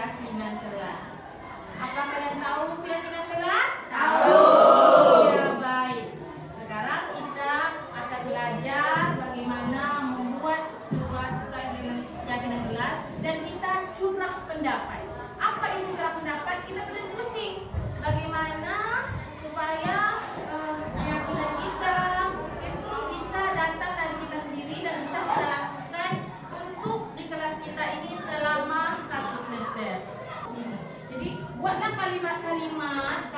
keyakinan kelas. Apa kalian tahu keyakinan kelas? Tahu. Ya, baik. Sekarang kita akan belajar bagaimana membuat sebuah keyakinan kelas dan kita curah pendapat. Apa itu curah pendapat? Kita berdiskusi bagaimana supaya keyakinan kita itu bisa datang dari kita sendiri dan bisa kita lakukan untuk di kelas kita ini selama 1 semester. Jadi buatlah kalimat-kalimat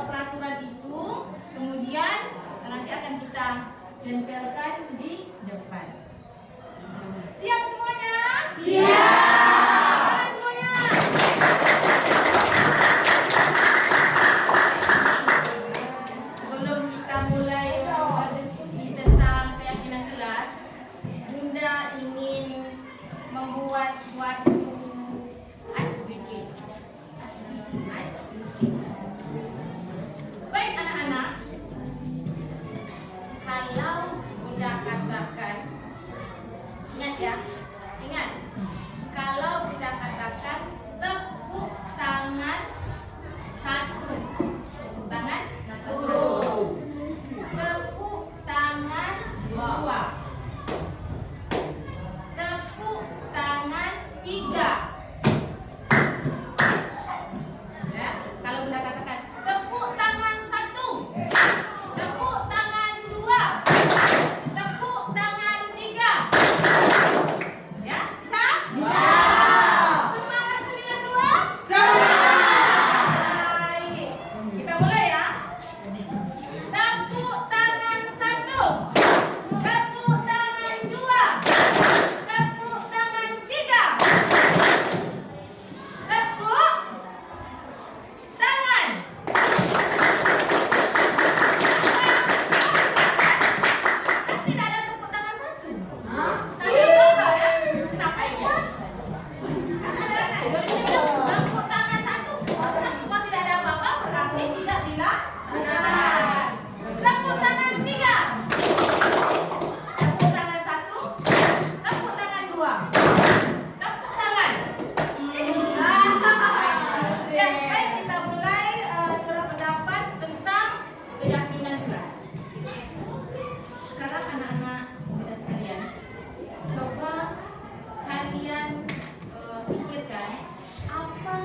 peraturan itu, kemudian nanti akan kita tempelkan di depan. Siap semuanya? Siap. Semuanya. Sebelum kita mulai berdiskusi tentang keyakinan kelas, Bunda ingin membuat suatu icebreaking. Baik anak-anak, kalau Bunda katakan, ingat ya, ingat, kalau Bunda katakan tepuk tangan 1, tepuk tangan 1, tepuk tangan 2, tepuk tangan 3. Ya, kalau Bunda katakan tepuk tangan 1, tepuk tangan 2, tepuk tangan 3. Ya, bisa? Bisa. Semangat 92? Baik. Kita mulai ya. Tepuk tangan 1, tepuk tangan 2, tepuk tangan 3. Tepuk tangan. Tidak ada tepuk tangan 1. Tadi ada ya? Kenapa ini? Kan ada kan? Jadi tepuk tangan 1. Kalau tidak ada apa-apa berarti tidak dilakukan. Tepuk tangan 3. Tepuk tangan 1. Tepuk tangan 2. Tepuk tangan. Ya, baik, kita mulai curah pendapat tentang keyakinan kelas. Sekarang anak-anak kita sekalian, coba kalian pikirkan apa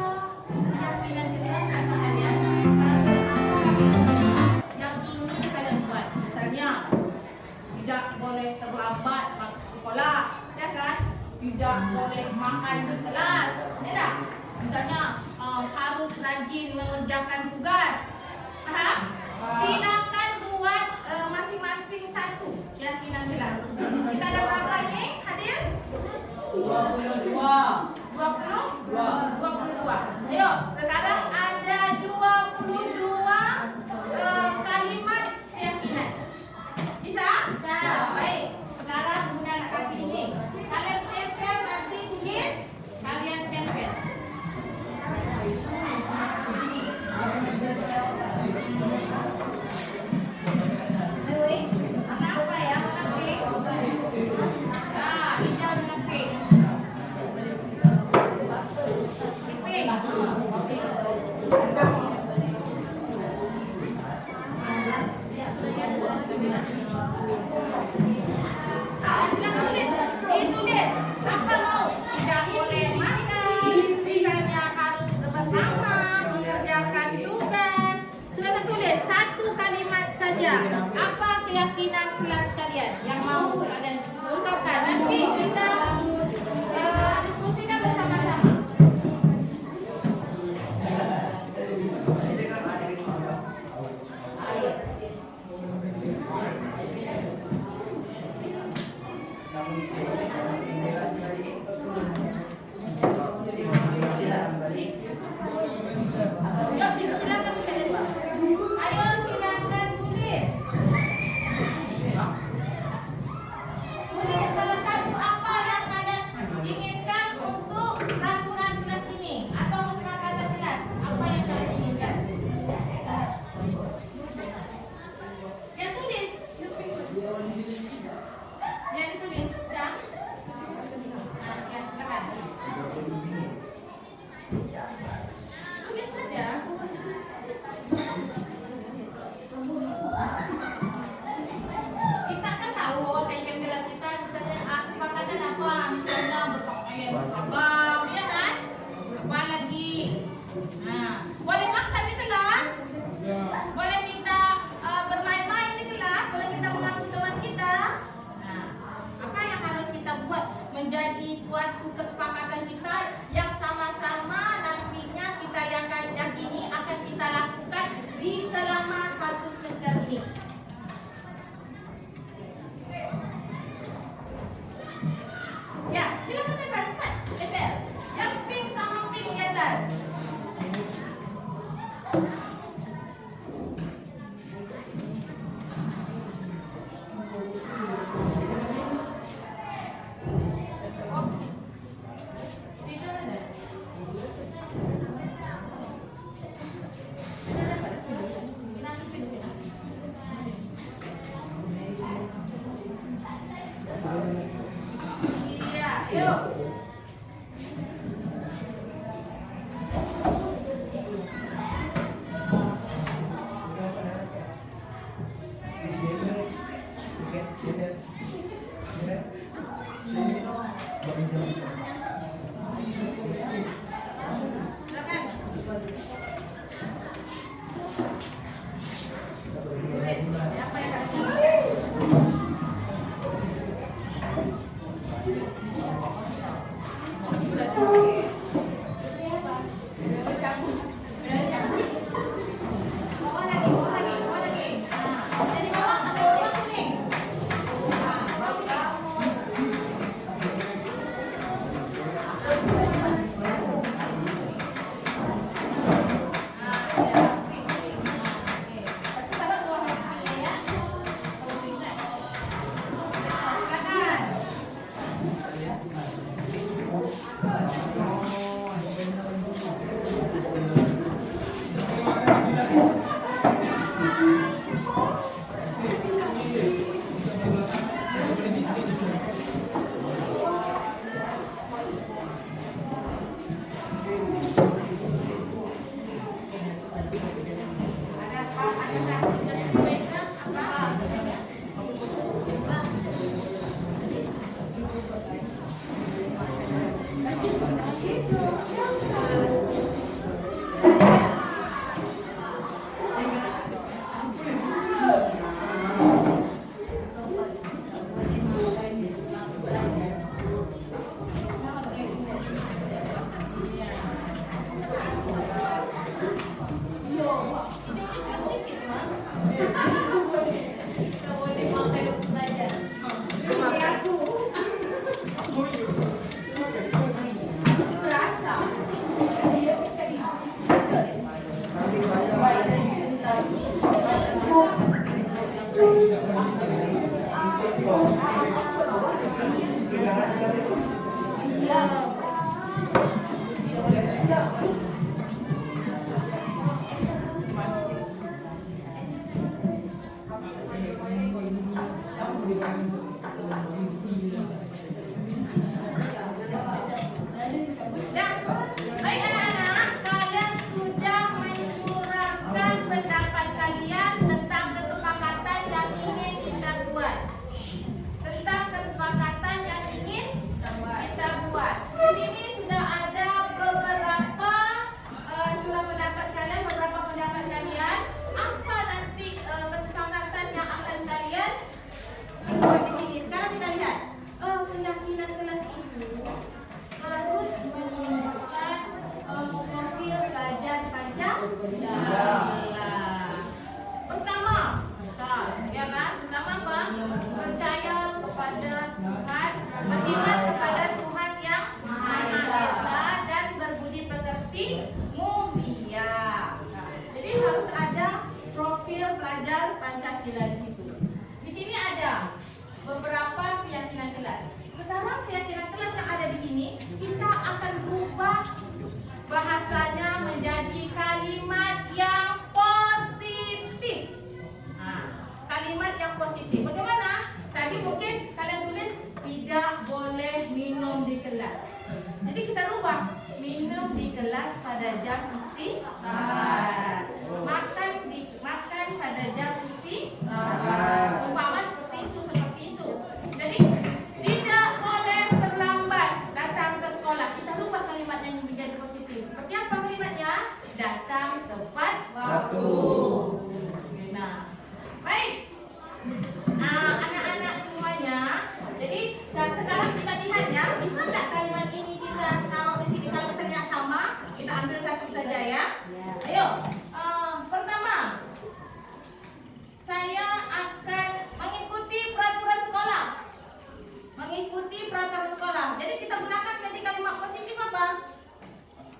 keyakinan kelas rasa kalian yang ingin kalian buat. Misalnya tidak boleh terlambat masuk sekolah, ya kan? Tidak boleh makan di kelas, ya tak? Misalnya harus rajin mengerjakan tugas. Paham? Silakan buat masing-masing satu keyakinan kelas. Kita ada berapa ini hadir? 22. Ayo, sekarang ada 22 kalimat keyakinan. Bisa? Bisa. Baik. Sekarang Bunda nak kasih ini. Kalian tempel, nanti tulis. Kalian tempel. Warna apa ya? Warna pink. Nah, hijau dengan pink. Pink. Silakan tulis. Ditulis. Apa mau? Tidak boleh makan. Misalnya harus bersama mengerjakan tugas. Silakan tulis satu kalimat saja. Apa keyakinan kelas kalian yang mau kalian ungkapkan? Nanti kita diskusikan bersama-sama. Yuk, silakan tulis dua. Ayo silakan tulis.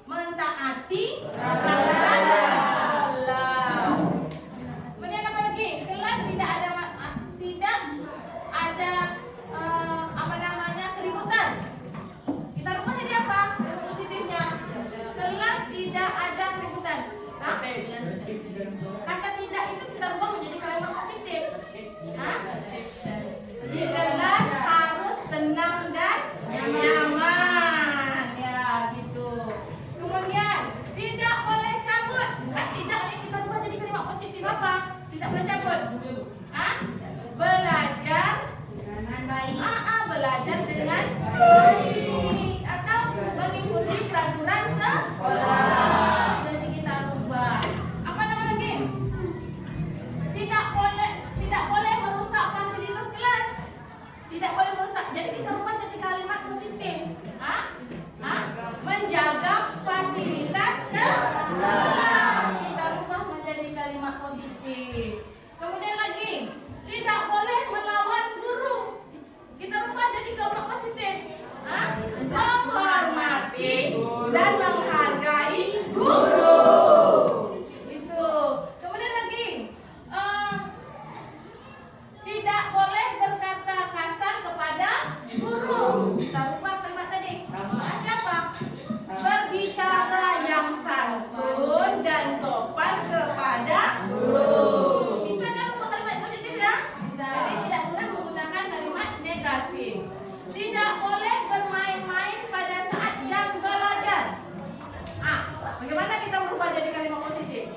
Mentaati peraturan. tidak ada keributan. Hah? Kata tidak itu kita rubah menjadi kalimat positif. Hah? Di kelas harus tenang dan nyaman. Ya, gitu. Kemudian tidak boleh cabut. Kan tidak ini kita rubah jadi kalimat positif apa? Tidak boleh cabut. Hah? Belajar dengan baik. Belajar dengan baik atau mengikuti peraturan sekolah. Jadi kita rubah. Apa nama lagi? Tidak boleh merusak fasilitas kelas. Tidak boleh merusak. Jadi kita rubah jadi kalimat positif. Menjaga fasilitas kelas. Kita rubah menjadi kalimat positif. Kemudian lagi, tidak boleh melawan guru. Kita rubah jadi kalimat positif. Menghormati dan menghargai guru. Itu. Kemudian lagi, tidak boleh berkata kasar kepada guru. Kita rubah kalimat tadi. Ada apa? Berbicara yang santun dan sopan kepada guru. Bisa kan rubah kalimat positif ya? Bisa. Jadi tidak boleh menggunakan kalimat negatif. Tidak boleh bermain-main pada saat jam belajar. Bagaimana kita merubah jadi kalimat positif?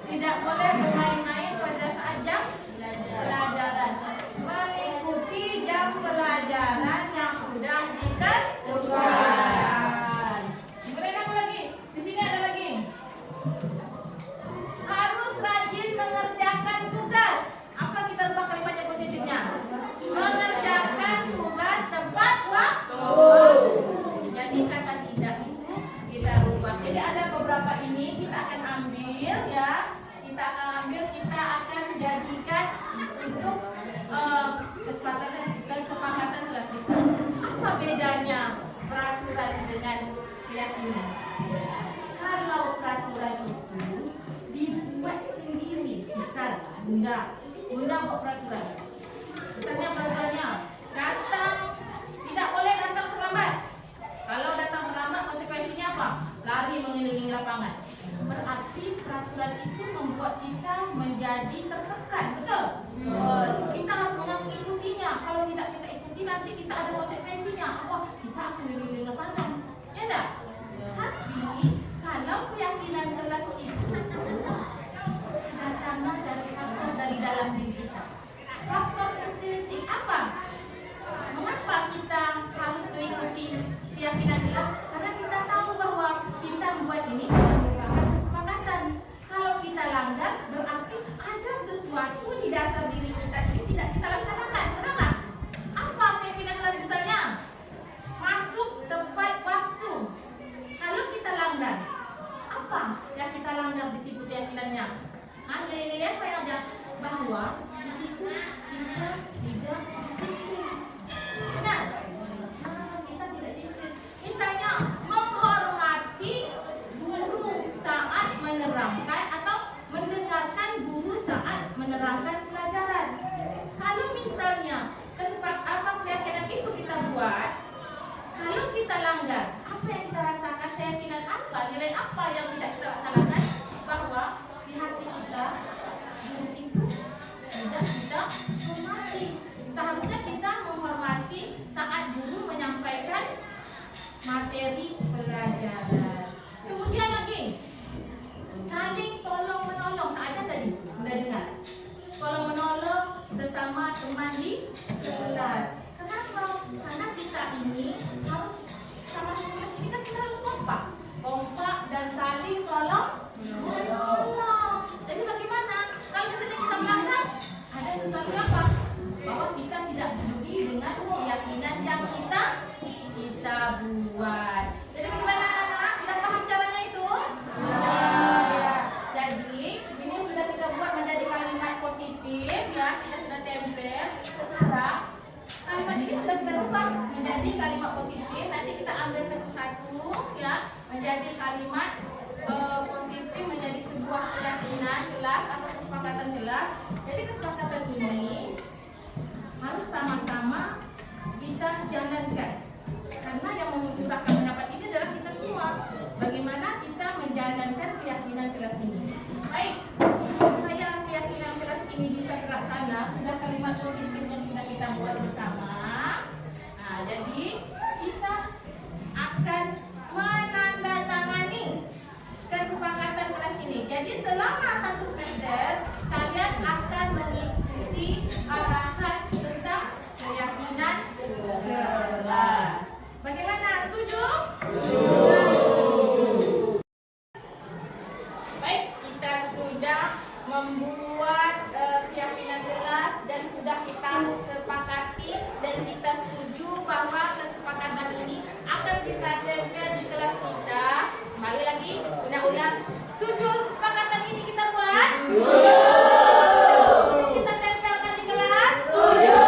Tidak boleh bermain-main pada saat jam pelajaran. Mengikuti jam pelajaran yang sudah ditentukan. Kemudian apa lagi? Di sini ada lagi. Harus rajin mengerjakan tugas. Apa kita rubah kalimatnya positifnya? Mengerjakan tugas tepat waktu. Jadi kata tidak itu kita rubah. Jadi ada beberapa ini kita akan ambil ya. Kita akan jadikan untuk kesepakatan kelas kita. Apa bedanya peraturan dengan keyakinan? Kalau peraturan itu dibuat sendiri, misal Bunda buat peraturan. Misalnya peraturannya tidak boleh datang terlambat. Kalau datang terlambat konsekuensinya apa? Lari mengelilingi lapangan. Berarti peraturan itu membuat kita menjadi tertekan, betul? Kita harus mengikutinya. Kalau tidak kita ikuti nanti kita ada konsekuensinya. Apa? Kita akan mengelilingi lapangan. Ya enggak? Tapi kalau keyakinan kelas itu datanglah dari faktor dari dalam diri kita. Faktor intrinsik apa? Mengapa kita harus mengikuti keyakinan jelas? Karena kita tahu bahwa kita membuat ini sudah merupakan kesepakatan. Kalau kita langgar, berarti ada sesuatu di dasar diri kita ini tidak kita laksanakan. Benar nggak? Apa keyakinan kelas misalnya? Masuk tepat waktu. Kalau kita langgar, apa yang kita langgar di situ keyakinannya? Nilai-nilai apa yang ada? Bahwa di situ kita tidak disiplin. Benar? Kita tidak disiplin. Misalnya menghormati guru saat menerangkan atau mendengarkan guru saat menerangkan pelajaran. Kalau misalnya keyakinan itu kita buat, kalau kita langgar, apa yang kita rasakan? Keyakinan apa? Nilai apa yang tidak kita laksanakan? Bahwa di hati kita guru itu tidak kita hormati. Seharusnya kita menghormati saat guru menyampaikan materi pelajaran. Kemudian lagi, saling tolong menolong. Tak ada tadi, sudah dengar? Tolong menolong sesama teman di kelas. Kenapa? Karena kita ini harus sama-sama kelas ini kan kita harus kompak dan saling tolong menolong. Jadi bagaimana kalau misalnya kita melanggar, ada sesuatu apa? Bahwa kita tidak peduli dengan keyakinan yang kita buat. Jadi bagaimana anak-anak? Sudah paham caranya itu? Ya. Jadi ini sudah kita buat menjadi kalimat positif ya. Kita sudah tempel. Sekarang kalimat ini sudah kita rubah menjadi kalimat positif. Nanti kita ambil satu-satu ya, menjadi kalimat positif, menjadi sebuah keyakinan kelas atau kesepakatan kelas. Jadi kesepakatan ini harus sama-sama kita jalankan. Karena yang mencurahkan pendapat ini adalah kita semua. Bagaimana kita menjalankan menjalankan keyakinan kelas ini. Baik, supaya keyakinan kelas ini bisa terlaksana, sudah kalimat positifnya sudah kita buat bersama. Nah, jadi kita akan menandatangani kesepakatan kelas ini. Jadi selama 1 semester kalian akan mengikuti arahan tentang keyakinan kelas. Bagaimana? Setuju? Baik, kita sudah membuat keyakinan kelas dan sudah kita sepakati dan kita setuju bahwa kesepakatan ini akan kita tempel di kelas kita. Kembali lagi, ulang-ulang. Setuju kesepakatan ini kita buat? Setuju. Kita tempelkan di kelas? Setuju.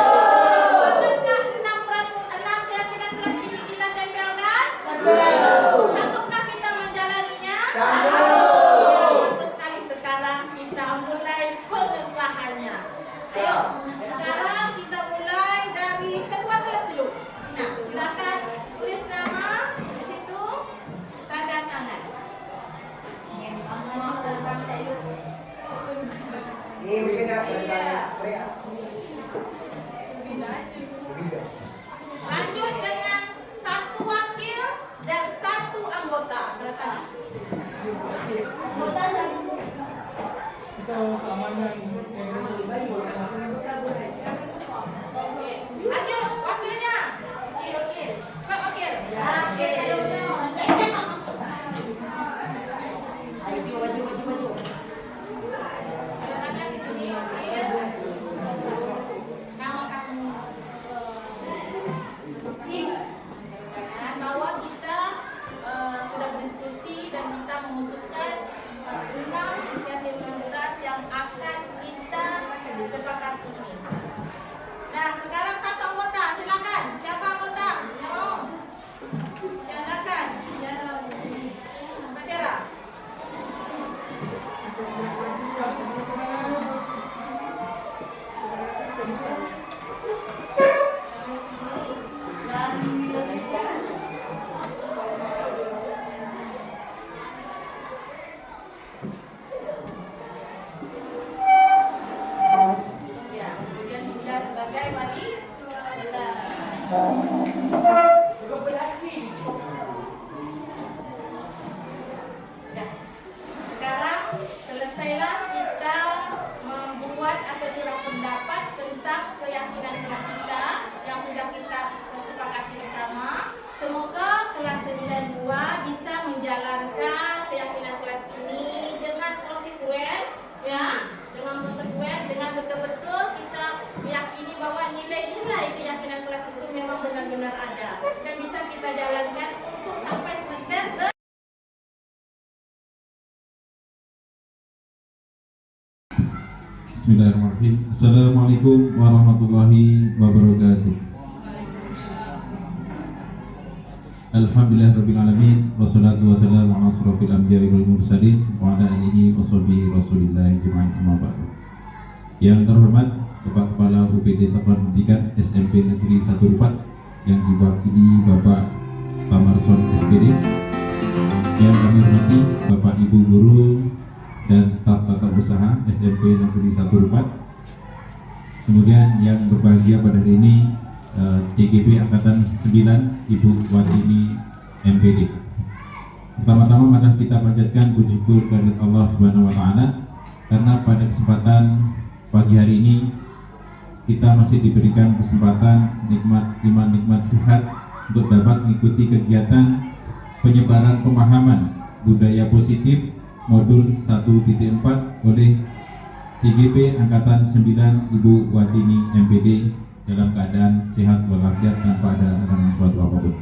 Apakah 6 keyakinan kelas ini kita tempelkan? Setuju. Sanggupkah kita menjalaninya? Sanggup. Bagus sekali. Sekarang kita mulai pengesahannya. Ayo, sekarang kita mulai dari ketua kelas dulu. Nah, silakan tulis nama di situ, tanda tangan. Ini mungkin ada Lanjut dengan 1 wakil dan 1 anggota. Silakan. Anggota Oke. Lanjut wakilnya. Pak wakil. maju. Tangan di sini, wakil. Nama kamu. Bahwa kita sudah berdiskusi dan kita memutuskan 6 keyakinan yang akan kita sepakati ini. Nah, sekarang 1 anggota, silakan. Siapa anggota? Mau? Silakan. Mbak Tiara. Ya, kemudian kita sebagai wali ya. Sekarang selesailah kita membuat atau curah pendapat tentang keyakinan kelas kita yang sudah kita sepakati bersama. Semoga kelas 92 bisa menjalankan keyakinan kelas ini dengan konsekuen, ya, dengan betul-betul kita meyakini bahwa nilai-nilai keyakinan kelas itu memang benar-benar ada dan bisa kita jalankan untuk sampai semester Bismillahirrahmanirrahim. Assalamualaikum warahmatullahi wabarakatuh. Alhamdulillahirrabbilalamin. Wassalatu wassalamu ala asrofil anbiya'i wal mursalin wa ala alihi wa sahbihi rasulillahi jum'an amma ba'du. Yang terhormat Bapak Kepala UPT Satuan Pendidikan SMP Negeri 1 Rupat yang diwakili Bapak Tamarson SPD, yang kami hormati Bapak Ibu Guru dan staf tata usaha SMP Negeri 1 Rupat. Kemudian yang berbahagia pada hari ini CGP Angkatan 9 Ibu Watini MPD. Pertama-tama mari kita panjatkan puji syukur kehadirat Allah Subhanahu wa taala karena pada kesempatan pagi hari ini kita masih diberikan kesempatan nikmat iman, nikmat sehat untuk dapat mengikuti kegiatan penyebaran pemahaman budaya positif modul 1.4 oleh CGP Angkatan 9 Ibu Watini MPD dalam keadaan sehat walafiat tanpa ada halangan suatu apapun.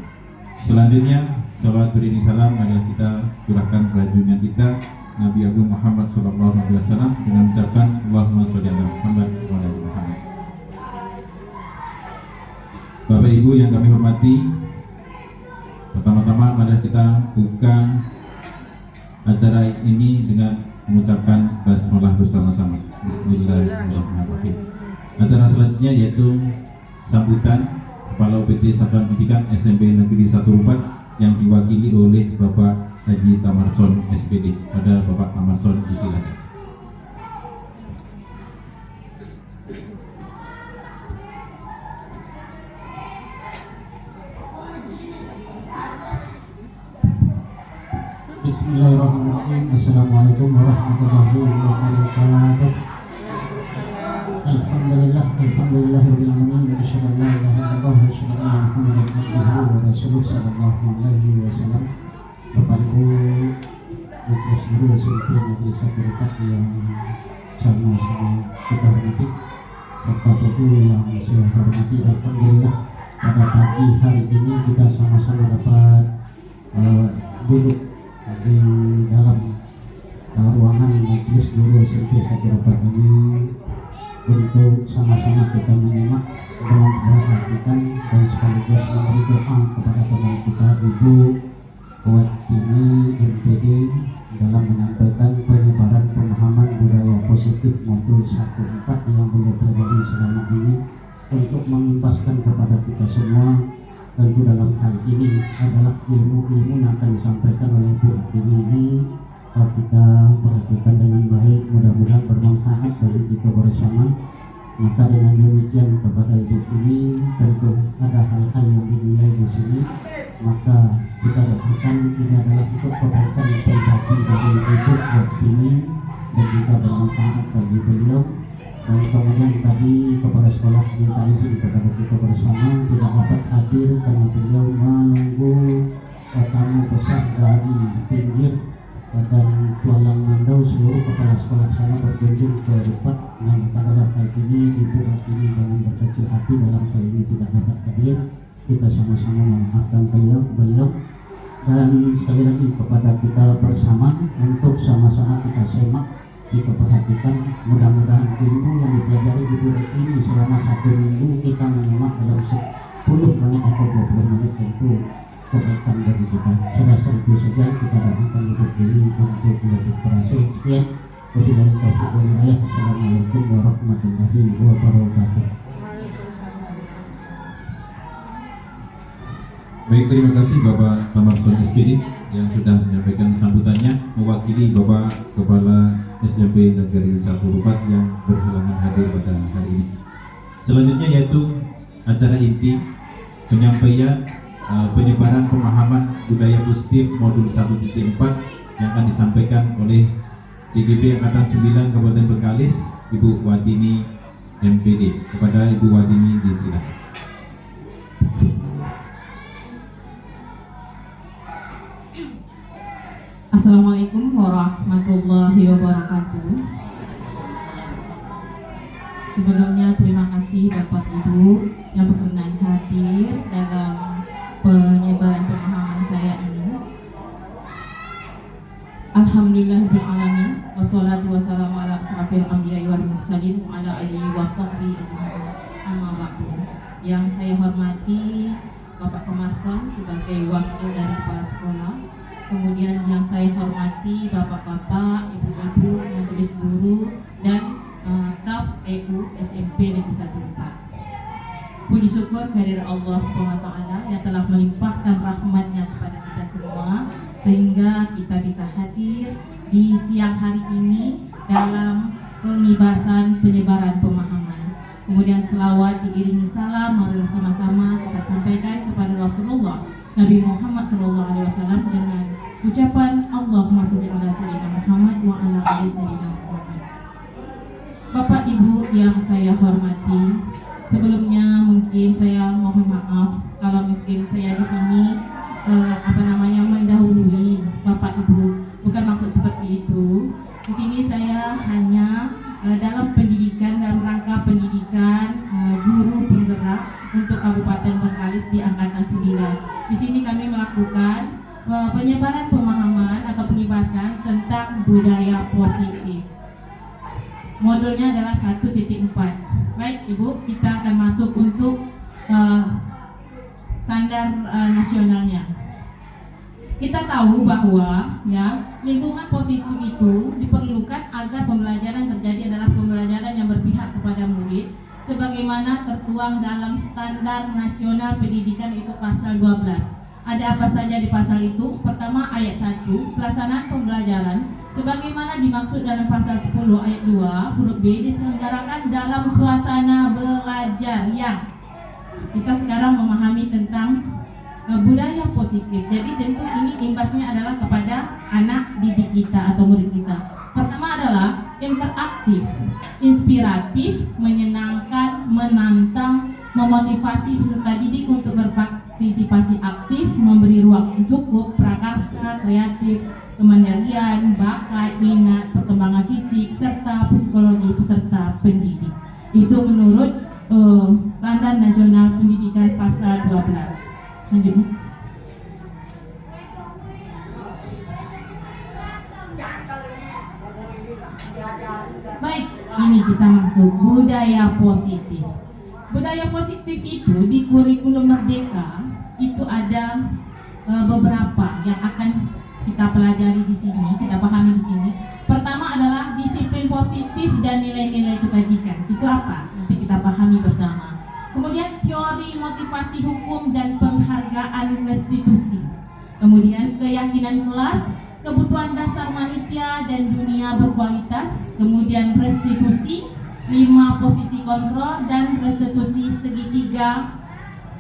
Selanjutnya, salawat beriring salam marilah kita curahkan kepada junjungan kita Nabi Agung Muhammad SAW dengan mengucapkan Allahumma sholli ala Muhammad wa ala ali Muhammad. Bapak Ibu yang kami hormati, pertama-tama marilah kita buka acara ini dengan mengucapkan basmalah bersama-sama. Bismillahirrahmanirrahim. Acara selanjutnya yaitu sambutan Kepala UPT Satuan Pendidikan SMP Negeri 1 Rupat yang diwakili oleh Bapak Haji Tamarson SPD. Marson, disilakan. Bismillahirrahmanirrahim. Assalamualaikum warahmatullahi wabarakatuh. Alhamdulillahirabbil alamin. Asyhadu an la ilaha illallah wa asyhadu anna Muhammadan abduhu wa rasuluh sallallahu alaihi wasallam. Bapak Ibu Ketua Guru SMP Negeri 1 Rupat yang sama-sama kita hormati, serta tentu yang saya hormati, alhamdulillah pada pagi hari ini kita sama-sama dapat duduk di dalam ruangan majelis guru SMP 1 Rupat ini untuk sama-sama kita menyimak dan memperhatikan dan sekaligus memberi doa kepada teman kita Ibu Watini MPD dalam menyampaikan penyebaran pemahaman budaya positif modul 14 yang beliau pelajari selama ini untuk mengimbaskan kepada kita semua. Tentu dalam hal ini adalah ilmu-ilmu yang akan disampaikan oleh Bu Watini ini. Kalau kita perhatikan dengan baik, mudah-mudahan bermanfaat bagi kita bersama. Maka dengan demikian kepada Ibu ini tentu ada hal-hal yang dinilai di sini. Maka kita doakan ini adalah untuk kebaikan pribadi dari Ibu Watini dan juga bermanfaat bagi beliau. Dan kemudian tadi kepala sekolah minta izin kepada kita bersama tidak dapat hadir karena beliau menunggu tamu besar dari pinggir dan Tualang Mandau. Seluruh kepala sekolah sana berkunjung ke Rupat. Nah, maka dalam hal ini Ibu Watini dengan berkecil hati dalam hal ini tidak dapat hadir. Kita sama-sama memaafkan beliau dan sekali lagi kepada kita bersama untuk sama-sama kita semak, kita perhatikan. Mudah-mudahan ilmu yang dipelajari Ibu Watini selama 1 minggu kita menyimak dalam 10 menit atau 20 menit tentu kebaikan bagi kita. Saya rasa itu saja, kita doakan Ibu ini untuk lebih berhasil. Sekian, wabillahi taufiq wal hidayah. Assalamualaikum warahmatullahi wabarakatuh. Baik, terima kasih Bapak Marson SPD yang sudah menyampaikan sambutannya mewakili Bapak Kepala SMP Negeri 1 Rupat yang berhalangan hadir pada hari ini. Selanjutnya yaitu acara inti penyampaian penyebaran pemahaman budaya positif modul 1.4 yang akan disampaikan oleh CGP Angkatan 9 Kabupaten Bengkalis, Ibu Watini MPD. Kepada Ibu Watini disilakan. Assalamualaikum warahmatullahi wabarakatuh. Sebelumnya terima kasih Bapak Ibu yang berkenan hadir dalam penyebaran pemahaman saya ini. Alhamdulillahirabbil alamin wassalatu wassalamu ala asrofil anbiya'i wal mursalin wa ala alihi washabbihi ajmain. Amma ba'du. Yang saya hormati Bapak Komarson sebagai wakil dari kepala sekolah. Kemudian yang saya hormati bapak-bapak, ibu-ibu, majelis guru, dan staf EU SMP Negeri 1 Rupat. Puji syukur kehadirat Allah SWT yang telah melimpahkan rahmatnya kepada kita semua sehingga kita bisa hadir di siang hari ini dalam pengibasan penyebaran pemahaman. Kemudian selawat diiringi salam, marilah sama-sama kita sampaikan kepada Rasulullah Nabi Muhammad SAW dengan ucapan Allahumma sholli ala sayyidina Muhammad wa ala ali sayyidina Muhammad. Bapak Ibu yang saya hormati, sebelumnya mungkin saya mohon maaf kalau mungkin saya di sini mendahului Bapak Ibu. Bukan maksud seperti itu. Di sini saya hanya dalam rangka pendidikan guru penggerak untuk Kabupaten Bengkalis di Angkatan 9. Di sini kami melakukan penyebaran pemahaman atau pengibasan tentang budaya positif. Modulnya adalah 1.4. Baik Ibu, kita akan masuk untuk standar nasionalnya. Kita tahu bahwa lingkungan positif itu diperlukan agar pembelajaran terjadi adalah pembelajaran yang berpihak kepada murid sebagaimana tertuang dalam standar nasional pendidikan itu pasal 12. Ada apa saja di pasal itu? Pertama, ayat 1, pelaksanaan pembelajaran sebagaimana dimaksud dalam pasal 10 ayat 2 huruf B diselenggarakan dalam suasana belajar yang kita sekarang memahami tentang budaya positif. Jadi tentu ini imbasnya adalah kepada anak didik kita atau murid kita. Pertama adalah interaktif, inspiratif, menyenangkan, menantang, memotivasi peserta didik untuk berpartisipasi aktif, memberi ruang yang cukup, prakarsa, kreatif, kemandirian, bakat, minat, perkembangan fisik, serta psikologi peserta pendidik. Itu menurut Standar Nasional Pendidikan pasal 12. Lanjut. Baik, ini kita masuk budaya positif. Budaya positif itu di kurikulum Merdeka itu ada beberapa yang akan kita pelajari di sini, kita pahami di sini. Pertama adalah disiplin positif dan nilai-nilai kebajikan. Itu apa? Nanti kita pahami bersama. Kemudian teori motivasi hukum dan penghargaan restitusi. Kemudian keyakinan kelas, kebutuhan dasar manusia dan dunia berkualitas. Kemudian restitusi, 5 posisi kontrol dan restitusi segitiga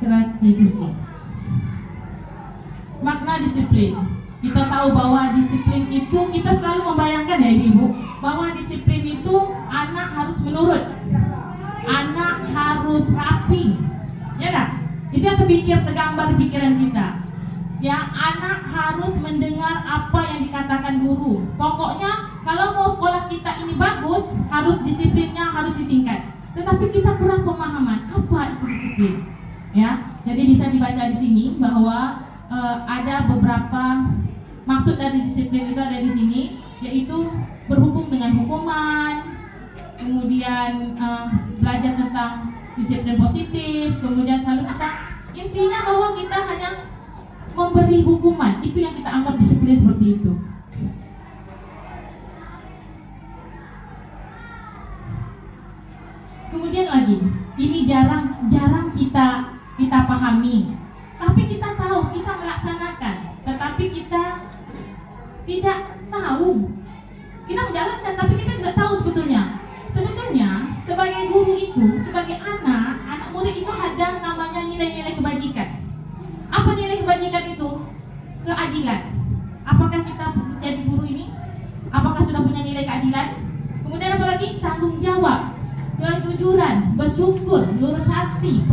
restitusi. Makna disiplin. Kita tahu bahwa disiplin itu, kita selalu membayangkan ya ibu, bahwa disiplin itu anak harus menurut, anak harus rapi, ya enggak? Itu yang tergambar di pikiran kita. Ya, anak harus mendengar apa yang dikatakan guru. Pokoknya kalau mau sekolah kita ini bagus, harus disiplinnya harus ditingkat. Tetapi kita kurang pemahaman apa itu disiplin. Ya, jadi bisa dibaca di sini bahwa ada beberapa maksud dari disiplin itu ada di sini, yaitu berhubung dengan hukuman, kemudian belajar tentang disiplin positif, kemudian selalu kita intinya bahwa kita hanya memberi hukuman, itu yang kita anggap disiplin seperti itu. Kemudian lagi, ini jarang kita pahami, tapi kita tahu, kita melaksanakan, tetapi kita tidak tahu. Kita menjalankan, tapi kita tidak tahu sebetulnya. Sebagai guru itu, sebagai anak murid itu ada namanya nilai-nilai kebajikan. Apa nilai kebajikan itu? Keadilan. Apakah kita jadi guru ini? Apakah sudah punya nilai keadilan? Kemudian apa lagi? Tanggung jawab, kejujuran, bersyukur, lurus hati,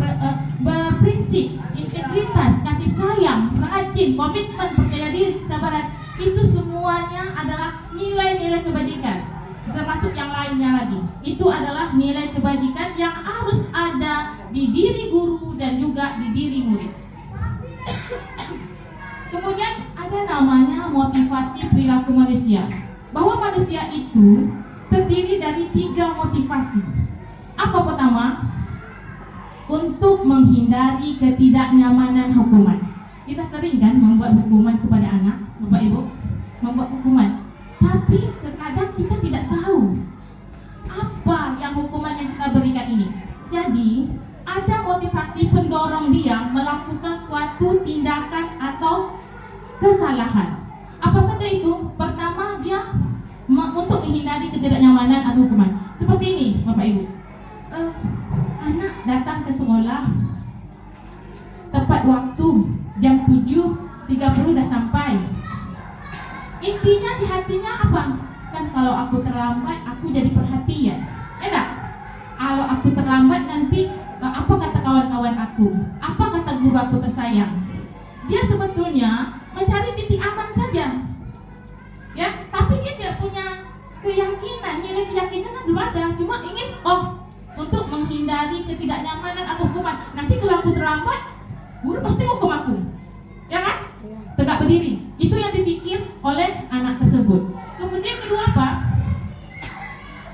berprinsip, integritas, kasih sayang, rajin, komitmen, percaya diri, kesabaran. Itu semuanya adalah nilai-nilai kebajikan. Termasuk yang lainnya lagi. Itu adalah nilai kebajikan yang harus ada di diri guru dan juga di diri murid. Kemudian ada namanya motivasi perilaku manusia. Bahwa manusia itu terdiri dari 3 motivasi. Apa pertama? Untuk menghindari ketidaknyamanan hukuman. Kita sering kan membuat hukuman kepada anak, Bapak Ibu, membuat hukuman. Tapi terkadang kita tidak tahu apa yang hukuman yang kita berikan ini. Jadi ada motivasi pendorong dia melakukan suatu tindakan atau kesalahan. Apa saja itu? Pertama, dia untuk menghindari ketidaknyamanan atau hukuman. Seperti ini, Bapak Ibu. Anak datang ke sekolah tepat waktu, jam 7.30 udah sampai. Intinya di hatinya apa? Kan kalau aku terlambat, aku jadi perhatian. Enggak? Kalau aku terlambat nanti apa kata kawan-kawan aku? Apa kata guru aku tersayang? Dia sebetulnya mencari titik aman saja. Ya, tapi dia tidak punya keyakinan, nilai keyakinan belum ada. Cuma ingin untuk menghindari ketidaknyamanan atau hukuman. Nanti kalau aku terlambat, guru pasti hukum aku. Ya kan? Tegak berdiri. Itu yang dipikir oleh anak tersebut. Kemudian kedua apa?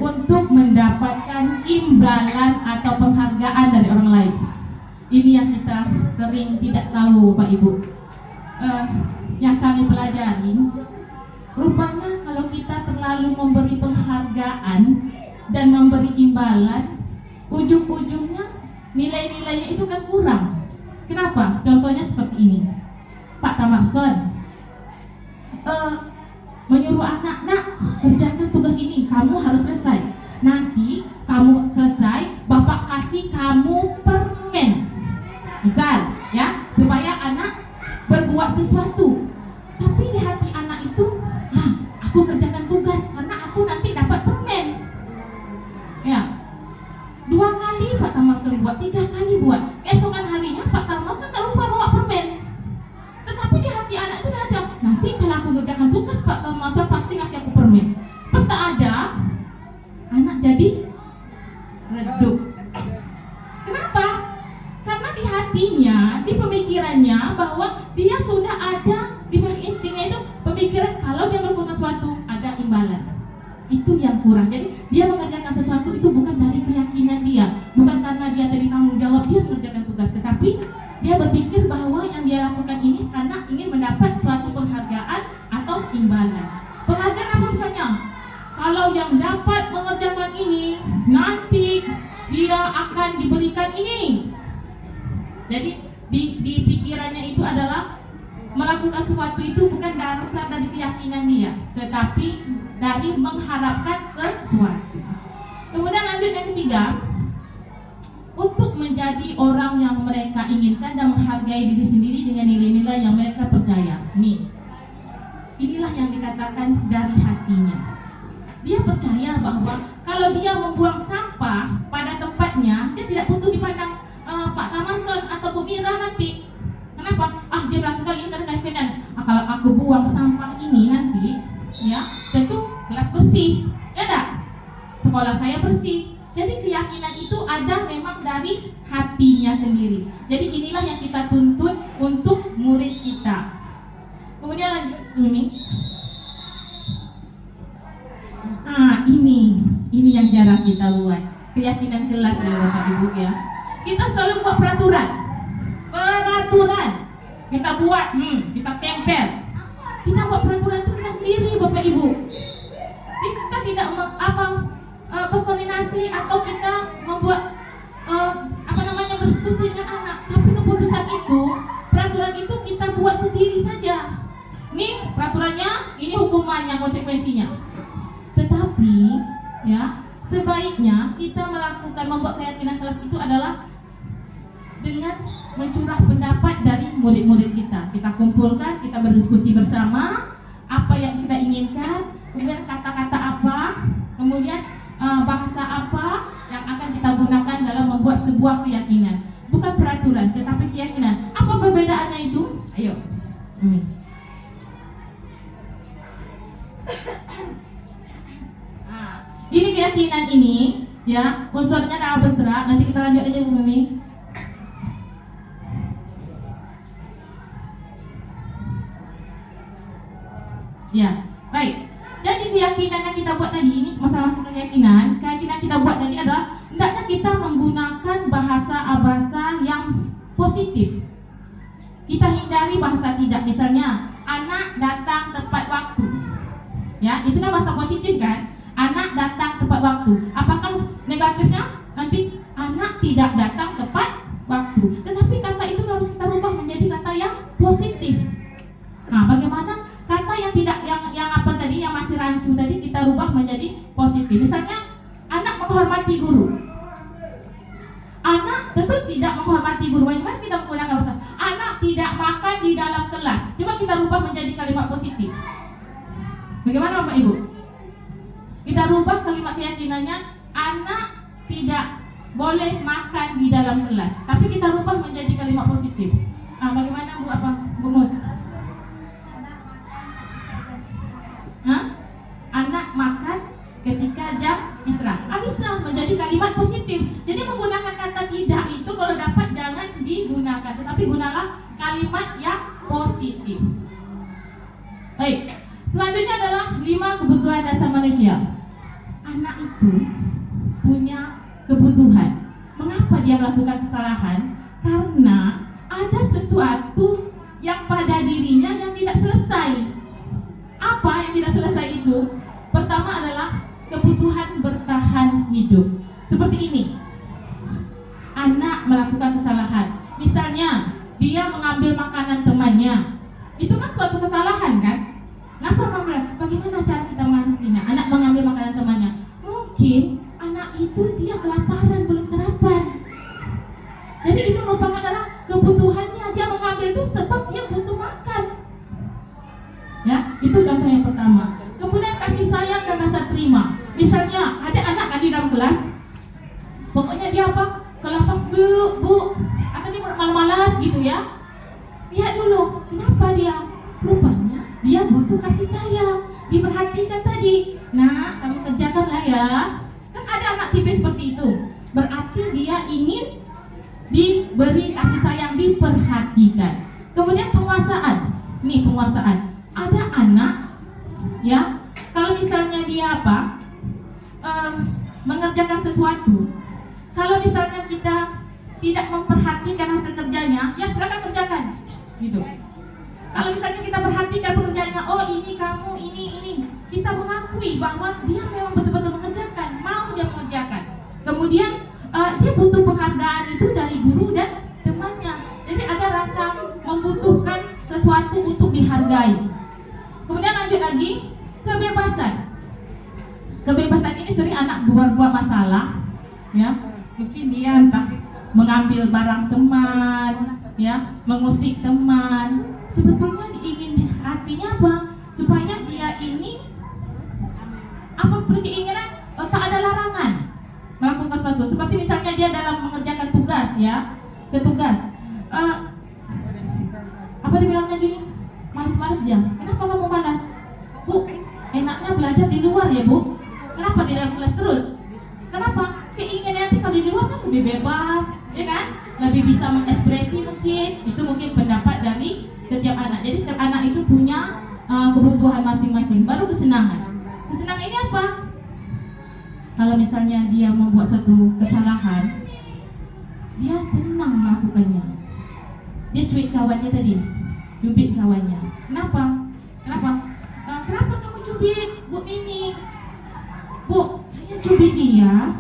Untuk mendapatkan imbalan atau penghargaan dari orang lain. Ini yang kita sering tidak tahu, Pak Ibu. Yang kami pelajari, rupanya kalau kita terlalu memberi penghargaan dan memberi imbalan, ujung-ujungnya nilai-nilainya itu kan kurang. Kenapa? Contohnya seperti ini. Pak Tamarson menyuruh anak, Itu yang kurang. Jadi dia mengerjakan sesuatu itu bukan dari keyakinan dia, bukan karena dia tadi tanggung jawab dia mengerjakan tugas, tetapi dia berpikir bahwa yang dia lakukan ini karena ingin mendapat suatu penghargaan atau imbalan. Penghargaan apa misalnya? Kalau yang dapat mengerjakan ini, nanti dia akan diberikan ini. Jadi di pikirannya itu adalah melakukan sesuatu itu bukan dasar dari keyakinan dia, tetapi dari mengharapkan sesuatu. Kemudian lanjut yang ketiga, untuk menjadi orang yang mereka inginkan dan menghargai diri sendiri dengan nilai-nilai yang mereka percaya. Inilah yang dikatakan dari hatinya. Dia percaya bahwa kalau dia membuang sampah pada tempatnya, dia tidak butuh dipandang Pak Tamarson atau Bu Mira nanti. Kenapa? Dia melakukan ini karena keyakinan. Kalau aku buang sampah ini nanti, ya tentu kelas bersih, ya enggak? Sekolah saya bersih. Jadi keyakinan itu ada memang dari hatinya sendiri. Jadi inilah yang kita tuntut untuk murid kita. Kemudian lanjut, ini yang jarang kita buat. Keyakinan kelas ya Bapak Ibu ya. Kita selalu buat peraturan. Kita buat, kita tempel. Kita buat peraturan itu kita sendiri Bapak Ibu. Kita tidak berkoordinasi atau kita membuat berdiskusi dengan anak. Tapi keputusan itu, peraturan itu kita buat sendiri saja. Ini peraturannya, ini hukumannya, konsekuensinya. Tetapi ya, sebaiknya kita membuat keyakinan kelas itu adalah dengan mencurah pendapat dari murid-murid kita. Kita kumpulkan, kita berdiskusi bersama apa yang kita inginkan, kemudian kata-kata apa, kemudian bahasa apa yang akan kita gunakan dalam membuat sebuah keyakinan. Bukan peraturan, tetapi keyakinan. Apa perbedaannya itu? Ayo. Ini keyakinan ini, ya, unsurnya dalam berserak. Nanti kita lanjut aja Bu Mimi. Ya, baik. Jadi keyakinan yang kita buat tadi ini, masalah keyakinan kita buat tadi adalah hendaknya kita menggunakan bahasa yang positif. Kita hindari bahasa tidak. Misalnya, anak datang tepat waktu. Ya, itu kan bahasa positif kan? Anak datang tepat waktu. Apakah negatifnya? Nanti anak tidak datang tepat waktu. Tetapi kata itu harus kita rubah menjadi kata yang positif. Nah, bagaimana kata yang tidak yang apa tadi yang masih rancu tadi kita rubah menjadi positif. Misalnya anak menghormati guru. Anak tentu tidak menghormati guru. Bagaimana kita menggunakan bahasa? Anak tidak makan di dalam kelas. Coba kita rubah menjadi kalimat positif. Bagaimana Bapak Ibu? Kita rubah kalimat keyakinannya, anak tidak boleh makan di dalam kelas. Tapi kita rubah menjadi kalimat positif. Bagaimana Bu Mus? Anak makan ketika jam istirahat. Bisa menjadi kalimat positif. Jadi menggunakan kata tidak itu kalau dapat jangan digunakan, tetapi gunalah kalimat yang positif. Baik. Selanjutnya adalah 5 kebutuhan dasar manusia. Anak itu punya kebutuhan. Mengapa dia melakukan kesalahan? Karena ada sesuatu yang pada dirinya yang tidak selesai. Apa yang tidak selesai itu? Pertama adalah kebutuhan bertahan hidup. Seperti ini. Anak melakukan kesalahan. Misalnya, dia mengambil makanan temannya. Itu kan suatu kesalahan kan? Kenapa bagaimana cara kita mengatasinya? Anak mengambil makanan temannya. Mungkin anak itu dia kelaparan, belum sarapan. Jadi itu merupakan adalah kebutuhannya. Dia mengambil itu sebab dia butuh makan. Ya, itu contoh yang pertama. Kemudian kasih sayang dan rasa terima. Misalnya ada anak kan di dalam kelas, pokoknya dia apa? Kelapa, bu, atau dia malas-malas gitu ya. Lihat dulu, kenapa dia? Rupanya dia butuh kasih sayang, diperhatikan tadi. Nah, kamu kerjakanlah ya. Kan ada anak tipe seperti itu. Berarti dia ingin diberi kasih sayang, diperhatikan. Kemudian penguasaan. Nih penguasaan. Ada anak ya, kalau misalnya dia apa? mengerjakan sesuatu, kalau misalnya kita tidak memperhatikan hasil kerjanya, ya silakan kerjakan, gitu. Kalau misalnya kita perhatikan pekerjaannya, oh ini kamu, ini, kita mengakui bahwa dia memang betul-betul mengerjakan, mau dia mengerjakan. Kemudian dia butuh penghargaan itu dari guru dan temannya. Jadi ada rasa membutuhkan sesuatu untuk dihargai. Kemudian lanjut lagi, kebebasan. Kebebasan ini sering anak buat masalah, ya. Mungkin dia entah mengambil barang teman, ya, mengusik teman. Sebetulnya ingin artinya apa? Supaya dia ini apa keinginan, tak ada larangan melakukan sesuatu. Seperti misalnya dia dalam mengerjakan tugas, ya, tugas. Apa dibilangnya gini? Malas-malas dia. Kenapa kamu malas? Bu, enaknya belajar di luar ya Bu. Kenapa di dalam kelas terus? Kenapa? Keinginan nanti kalau di luar kan lebih bebas, ya kan? Lebih bisa mengekspresi mungkin. Itu mungkin pendapat dari setiap anak. Jadi setiap anak itu punya kebutuhan masing-masing. Baru kesenangan. Kesenangan ini apa? Kalau misalnya dia membuat suatu kesalahan, dia senang melakukannya. Dia cuit kawannya tadi, cubit kawannya. Kenapa? Kenapa kamu cubit, Bu Mimi? Bu, saya cubit dia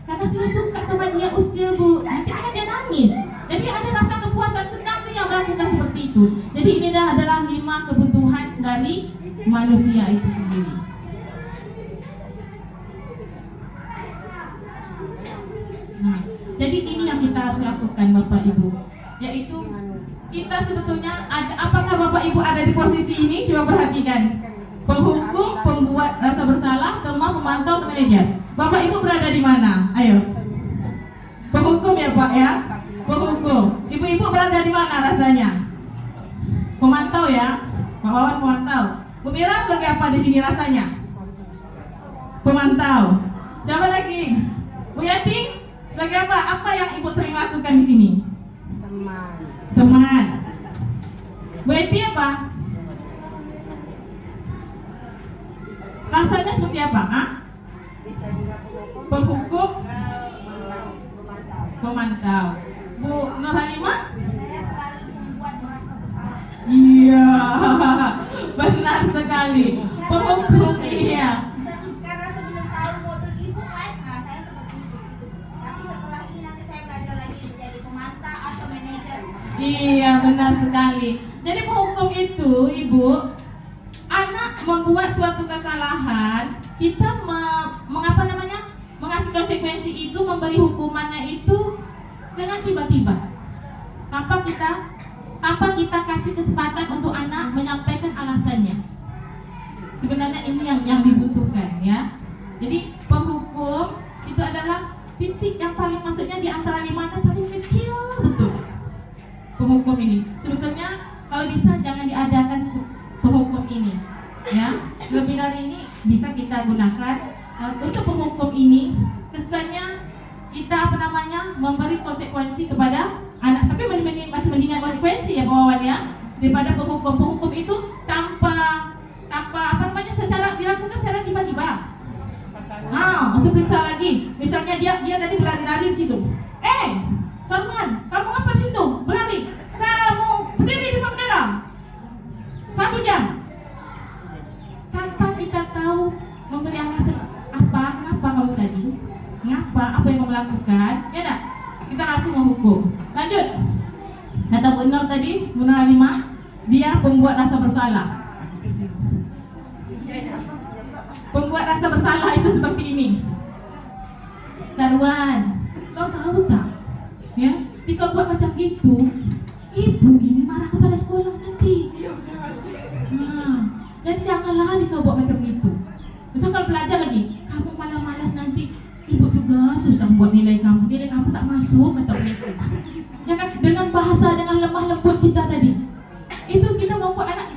karena saya suka sama dia, usil Bu. Nanti kan dia nangis. Jadi ada rasa kepuasan, senang dia melakukan seperti itu. Jadi ini adalah 5 kebutuhan dari manusia itu sendiri. Nah, jadi ini yang kita harus lakukan Bapak Ibu, yaitu kita sebetulnya ada, apakah Bapak Ibu ada di posisi ini? Coba perhatikan. Penghukum, pembuat rasa bersalah, teman, pemantau, manajer. Bapak Ibu berada di mana? Ayo. Penghukum ya Pak ya. Penghukum. Ibu-ibu berada di mana rasanya? Pemantau ya. Pak Wawan pemantau. Bu Mira sebagai apa di sini rasanya? Pemantau. Siapa lagi? Bu Yati sebagai apa? Apa yang Ibu sering lakukan di sini? Teman. Bu Yati apa? Rasanya seperti apa? Hah? Penghukum, pemantau. Bu Nur Halimah? Iya, benar sekali. Penghukum, iya. Karena sebelum tahu modul ibu kan, saya seperti itu. Tapi setelah ini nanti saya belajar lagi jadi pemantau atau manajer. Iya, benar sekali. Jadi penghukum itu, Ibu, anak membuat suatu kesalahan, kita mengasih konsekuensi itu, memberi hukumannya itu dengan tiba-tiba. Tanpa kita kasih kesempatan untuk anak menyampaikan alasannya. Sebenarnya ini yang dibutuhkan, ya. Jadi penghukum itu adalah titik yang paling, maksudnya di antara 5 yang paling kecil betul. Penghukum ini sebetulnya kalau bisa jangan diadakan penghukum ini, ya. Lebih dari ini bisa kita gunakan untuk penghukum ini. Kesannya kita memberi konsekuensi kepada anak, tapi masih mendingan konsekuensi ya Pak Wawan ya, daripada penghukum itu tanpa secara dilakukan secara tiba-tiba. Masih periksa lagi. Misalnya dia tadi berlari-lari di situ. Salman, kamu apa di situ? Berlari. Kamu berdiri di depan bendera 1 jam. Tanpa kita tahu memberi alasan kenapa kamu tadi, apa yang kamu lakukan, ya enggak? Kita langsung menghukum. Lanjut. Kata Bu Nur tadi, Bu Nur Halimah, dia pembuat rasa bersalah. Pembuat rasa bersalah itu seperti ini. Sarwan, kau tahu tak? Ya, jika buat macam gitu, ibu ini marah kepala sekolah nanti. Jadi janganlah kau buat macam itu. Misal kalau belajar lagi, kamu malah malas nanti, ibu juga susah buat nilai kamu tak masuk atau begitu. Ya kan, dengan bahasa, dengan lemah lembut kita tadi, itu kita membuat anak,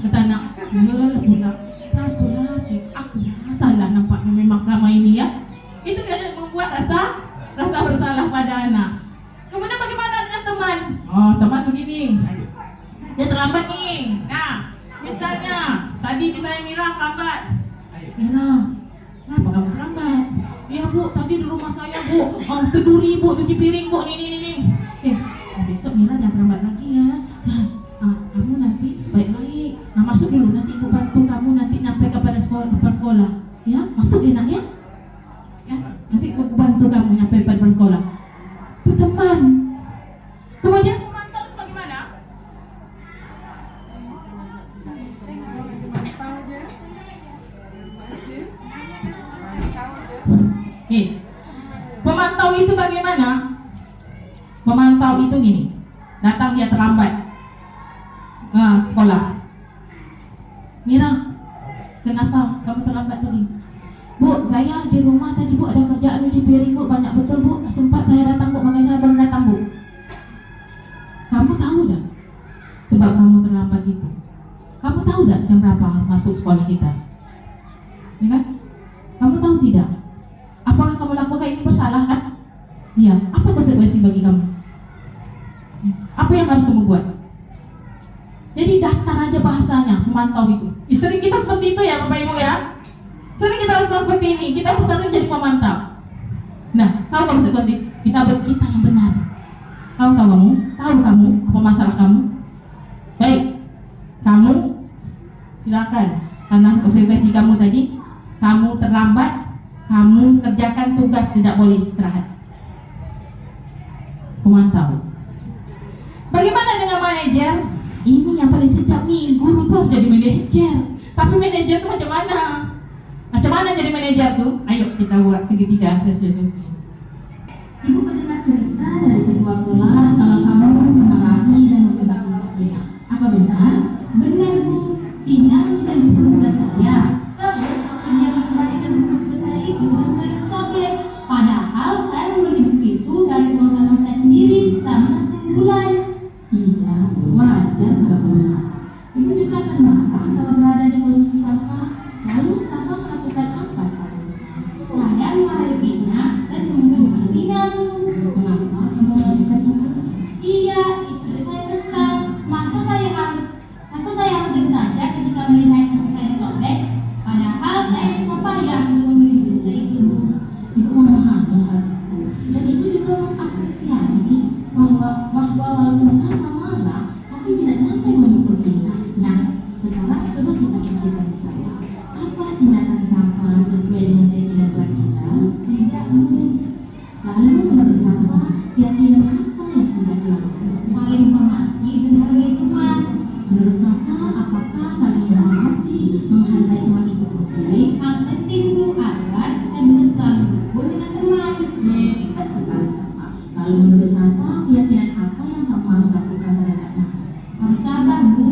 kata anak, pula rasulah, aku salah nampaknya memang selama ini ya. Itu kan membuat rasa bersalah pada anak. Kemudian bagaimana dengan teman? Teman begini, dia terlambat nih. Nah, misalnya tadi Mira terlambat. Mira, kenapa kamu terlambat? Tidur ibu, cuci piring bu, nih. Besok Mira jangan terlambat lagi ya. Kamu nanti baik-baik. Masuk dulu, nanti ibu bantu kamu nanti nyampe kepada sekolah. Ya, masuk enak ya. Ya, nanti ibu bantu kamu nyampe pada sekolah. Berteman. Kemudian Memantau itu bagaimana? Pemantau itu bagaimana? Memantau itu gini, datang dia terlambat sekolah. Mira, kenapa kamu terlambat tadi? Bu, saya di rumah tadi bu ada kerjaan cuci piring bu, banyak betul bu, sempat saya datang bu, makanya saya baru datang bu. Kamu tahu dah sebab kamu terlambat itu? Kamu tahu dah jam berapa masuk sekolah kita? Ya kan? Kamu tahu tidak? Apakah kamu lakukan ini bersalah kan? Iya. Apa konsekuensi bagi kamu? Apa yang harus kamu buat? Jadi daftar aja bahasanya, pemantau itu. Sering kita seperti itu ya Bapak Ibu ya. Sering kita lakukan seperti ini. Kita sering jadi pemantau. Nah, tahu kamu konsekuensi? Kita yang benar. Tahu kamu? Tahu kamu apa masalah kamu? Baik, kamu silakan. Karena konsekuensi kamu tadi, kamu terlambat, kamu kerjakan tugas, tidak boleh istirahat. Pemantau. Bagaimana dengan manajer? Ini yang paling sedap nih, guru tuh harus jadi manajer. Tapi manajer tuh macam mana? Macam mana jadi manajer tuh? Ayo kita buat segitiga resolusi. Ibu mendengar cerita dari ketua kelas kalau kamu memarahi dan membentak Tina. Apa benar? Benar Bu, Tina bukan buku tugas saya. Terus dia mengembalikan buku tugas saya itu dan saya sobek. Padahal saya membeli buku itu dari uang tabungan saya sendiri selama 1 bulan. Iya, wajar kalau kamu marah. Ibu juga akan marah kalau berada di posisi sampah. Lalu sampah melakukan apa padanya? Saya memarahi Tina dan membentak Tina Bu. Mengapa kamu melakukan itu? Iya, itu saya kesal. Masa saya harus diam saja ketika melihat buku saya sobek? Padahal saya susah payah untuk membeli buku saya itu. Ibu memahami hal itu dan ibu juga mengapresiasi bahwa walaupun sama marah tapi tidak sampai memukul Tina. Nah, sekarang coba kita pikirkan bersama, apa tindakan sampah sesuai dengan keyakinan kelas kita? Tidak Bu, Lalu menurut sampah, keyakinan apa yang sudah dilakukan? saling menghormati dan menghargai teman. Menurut sampah, apakah saling menghormati, menghargai teman itu penting? Hal penting Bu agar kita bisa selalu berkumpul dengan teman. Hebat sekali sampah. Lalu menurut sampah, keyakinan apa yang kamu harus lakukan pada saat marah? Harus sabar Bu.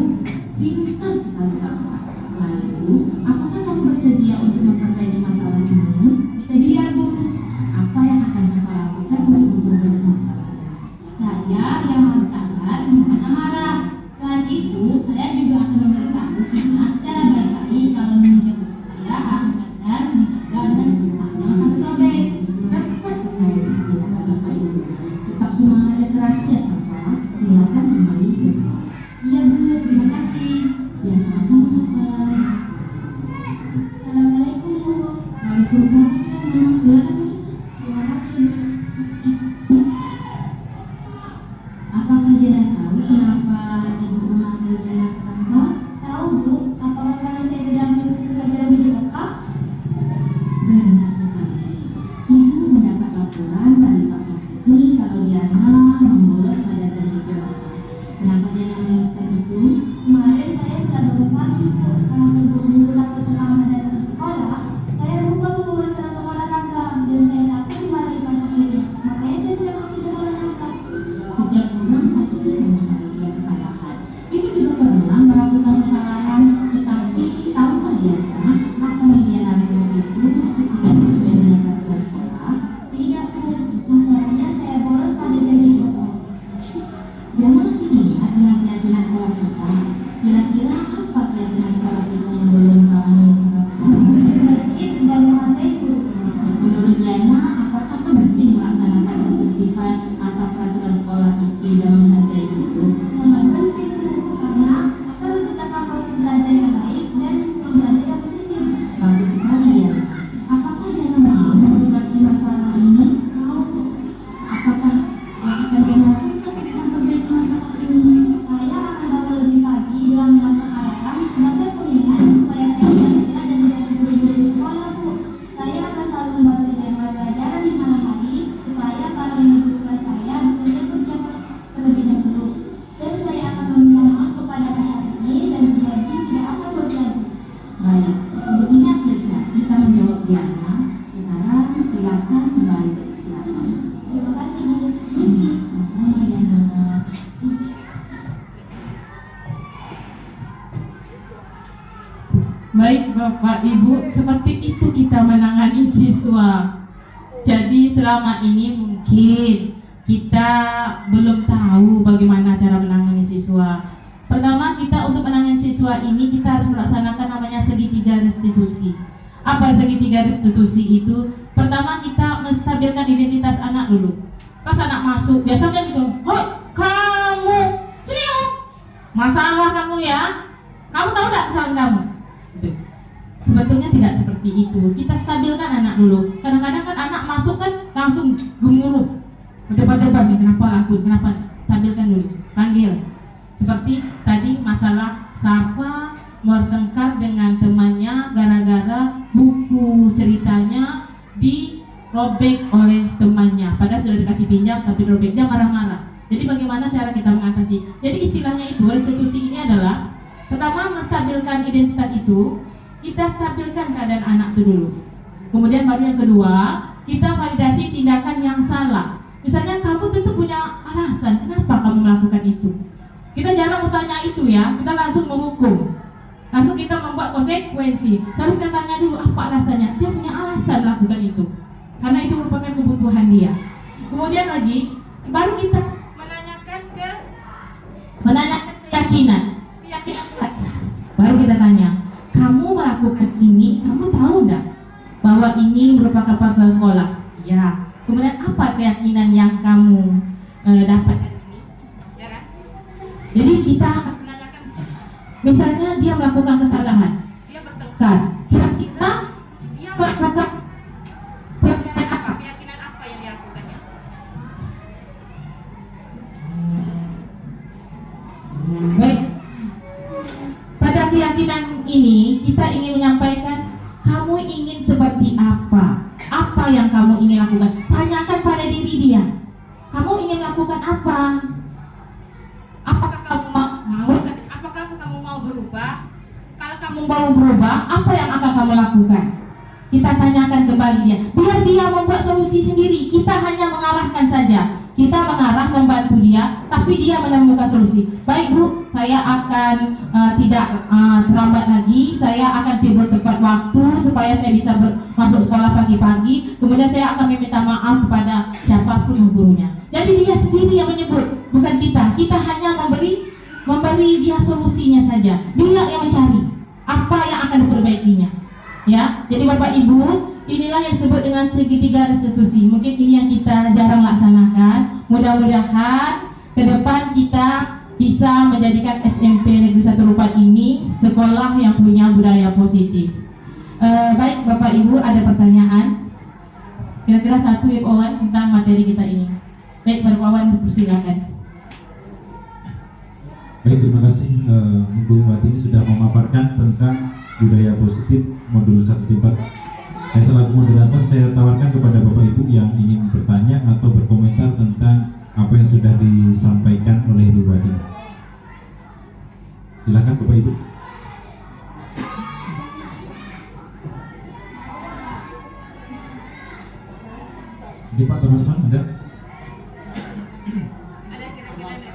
Pintar sekali sampah. Lalu, apakah kamu bersedia untuk memperbaiki masalah ini? Bersedia Bu. Apa yang akan sampah lakukan untuk memperbaiki masalahnya? Saya yang harus sabar menahan amarah. Selain itu, saya juga akan memberitahu Tina secara baik-baik kalau meminjam buku saya harus benar, dijaga dan jangan sampai sobek. Hebat sekali tindakan sampah itu. Tetap semangat dan keras ya sampah. Silakan kembali ke kelas. Iya Bu, terima kasih. Ya sama-sama sampah. Assalamualaikum Bu. Waalaikumsalam. Silakan. Terima kasih Bu. Apakah Jana tahu kenapa ibu memanggil Jana ke kantor? Tahu Bu, apakah karena saya tidak mengikuti pelajaran BJOK? Benar sekali. Ibu mendapat laporan dari Pak Sofitri kalau Diana membolos pelajaran BJOK. Kenapa Jana melakukan itu? Kemarin saya tidak bangun pagi Bu, karena terburu-buru takut terlambat datang ke sekolah. Saya lupa membawa seragam olahraga dan saya takut dimarahi Pak Sofitri. Makanya saya tidak masuk jam olahraga. Setiap orang pasti memiliki kesalahan. Itu juga pernah melakukan kesalahan, tetapi tahukah Diana apa yang dia lakukan itu tidak sesuai dengan peraturan sekolah? Tidak Bu, masalahnya saya bolos pada jam siswa. Jadi selama ini mungkin kita belum tahu bagaimana cara menangani siswa. Pertama, kita untuk menangani siswa ini kita harus melaksanakan namanya segitiga restitusi. Apa segitiga restitusi itu? Pertama, kita menstabilkan identitas anak dulu. Pas anak masuk, biasanya gitu, hoi kamu, sini kamu, masalah kamu ya, kamu tahu nggak kesalahan kamu? Gitu. Sebetulnya tidak seperti itu. Kita stabilkan anak dulu. Kadang-kadang kan anak masuk kan langsung gemuruh, berdebat-debat nih, kenapa lakuin, kenapa? Stabilkan dulu, panggil. Seperti tadi masalah Safa bertengkar dengan temannya gara-gara buku ceritanya dirobek oleh temannya. Padahal sudah dikasih pinjam tapi dirobek, dia marah-marah. Jadi bagaimana cara kita mengatasi? Jadi istilahnya itu restitusi ini adalah pertama menstabilkan identitas itu. Kita stabilkan keadaan anak itu dulu. Kemudian baru yang kedua, kita validasi tindakan yang salah. Misalnya kamu tentu punya alasan kenapa kamu melakukan itu. Kita jarang bertanya itu ya, kita langsung menghukum. Langsung kita membuat konsekuensi. Seharusnya tanya dulu apa alasannya. Dia punya alasan melakukan itu, karena itu merupakan kebutuhan dia. Kemudian lagi, baru kita menanyakan keyakinan. Baru kita tanya, kamu melakukan ini, kamu tahu enggak bahwa ini merupakan partner sekolah? Ya. Kemudian apa keyakinan yang kamu dapatkan ini? Ya kan? Jadi kita akan menanyakan, misalnya dia melakukan kesalahan, dia bertengkar, kira-kira dia melakukan keyakinan apa yang dia lakukannya? Baik. Pada keyakinan ini kita ingin menyampaikan, kamu ingin seperti apa? Apa yang kamu ingin lakukan? Tanyakan pada diri dia. Kamu ingin melakukan apa? Apakah kamu mau? Apakah kamu mau berubah? Kalau kamu mau berubah, apa yang akan kamu lakukan? Kita tanyakan kembali dia. Biar dia membuat solusi sendiri. Kita hanya mengarahkan saja. Kita mengarah, membantu dia, tapi dia menemukan solusi. Baik Bu, saya akan tidak terlambat lagi. Saya akan tidur tepat waktu supaya saya bisa masuk sekolah pagi-pagi. Kemudian saya akan meminta maaf kepada siapapun gurunya. Jadi dia sendiri yang menyebut, bukan kita. Kita hanya memberi dia solusinya saja. Dia yang mencari apa yang akan diperbaikinya. Ya, jadi Bapak Ibu, inilah yang disebut dengan segitiga restitusi. Mungkin ini yang kita jarang laksanakan. Mudah-mudahan ke depan kita bisa menjadikan SMP Negeri 1 Rupat ini sekolah yang punya budaya positif. Baik Bapak Ibu, ada pertanyaan? Kira-kira satu Ibu Wawan tentang materi kita ini. Baik, Bapak Wawan, persilakan. Baik, terima kasih Ibu Watini sudah memaparkan tentang budaya positif modul 1-4. Saya selaku moderator, saya tawarkan kepada Bapak Ibu yang ingin bertanya atau berkomentar tentang apa yang sudah disampaikan oleh Ibu Watini. Silakan Bapak Ibu. Ini Pak Taman Sang ada?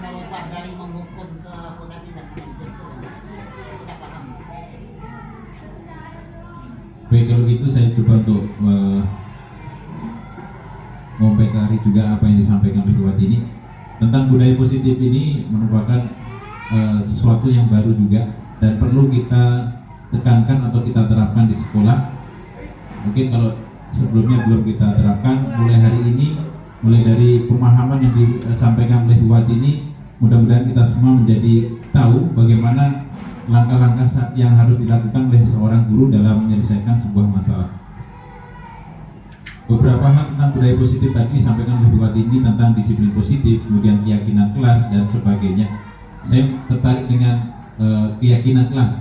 Mengubah dari menghukum ke pengadilan itu tidak paham. Baik, kalau gitu saya coba untuk mengomentari juga apa yang disampaikan oleh Bu Watini tentang budaya positif ini merupakan sesuatu yang baru juga dan perlu kita tekankan atau kita terapkan di sekolah. Mungkin kalau sebelumnya belum kita terapkan, mulai hari ini, mulai dari pemahaman yang disampaikan oleh Bu Watini, mudah-mudahan kita semua menjadi tahu bagaimana langkah-langkah yang harus dilakukan oleh seorang guru dalam menyelesaikan sebuah masalah. Beberapa hal tentang budaya positif tadi disampaikan oleh Bu Watini tentang disiplin positif, kemudian keyakinan kelas dan sebagainya. Saya tertarik dengan keyakinan kelas.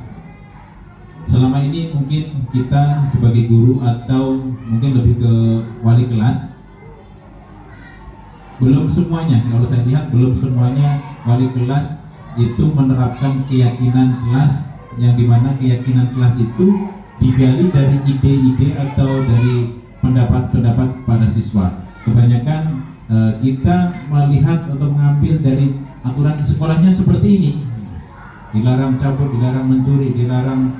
Selama ini mungkin kita sebagai guru atau mungkin lebih ke wali kelas, belum semuanya, kalau saya lihat belum semuanya wali kelas itu menerapkan keyakinan kelas, yang dimana keyakinan kelas itu digali dari ide-ide atau dari pendapat-pendapat pada siswa. Kebanyakan kita melihat atau mengambil dari aturan sekolahnya seperti ini, dilarang cabut, dilarang mencuri, dilarang